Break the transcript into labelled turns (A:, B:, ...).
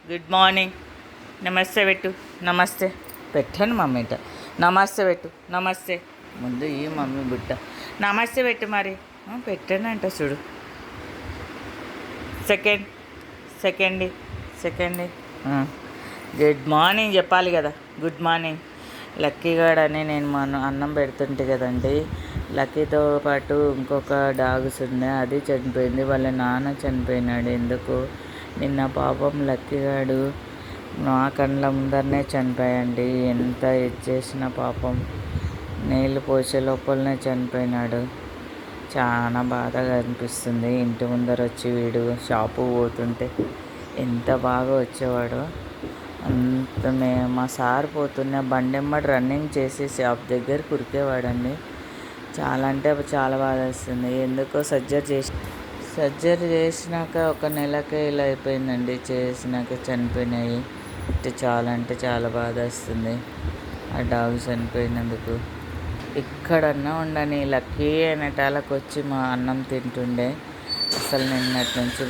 A: Good morning. నమస్తే పెట్టు. నమస్తే పెట్టాను మమ్మీ ఇట. నమస్తే పెట్టు. నమస్తే ముందు ఈ మమ్మీ బుట్ట నమస్తే పెట్టు. మరి పెట్టానంట చూడు. Second second second good morning చెప్పాలి కదా. Good morning. లక్కీగాడని నేను అన్నం పెడుతుంటే కదండి, లక్కీతో పాటు ఇంకొక డాగ్స్ ఉన్నాయి, అది చనిపోయింది. వాళ్ళ నాన్న చనిపోయినాడు. ఎందుకు నిన్న పాపం లక్కీగాడు నా కళ్ళ ముందరనే చనిపోయాయండి. ఎంత చేసిన పాపం నీళ్ళు పోసే లోపలనే చనిపోయినాడు. చాలా బాధగా అనిపిస్తుంది. ఇంటి ముందర వచ్చి వీడు షాపు పోతుంటే ఎంత బాగా వచ్చేవాడు. అంత మా సార్ పోతున్న బండెమ్మడి రన్నింగ్ చేసి షాప్ దగ్గర కురికేవాడండి. చాలా అంటే చాలా బాధ వస్తుంది. ఎందుకో సర్జరీ చేసినాక ఒక నెలకే ఇలా అయిపోయిందండి. చేసినాక చనిపోయినాయి. చాలా అంటే చాలా బాధ వస్తుంది ఆ డాగ్ చనిపోయినందుకు. ఎక్కడన్నా ఉండని లక్కీ అనేటాలకు వచ్చి మా అన్నం తింటుండే. అసలు నిన్నటి నుంచి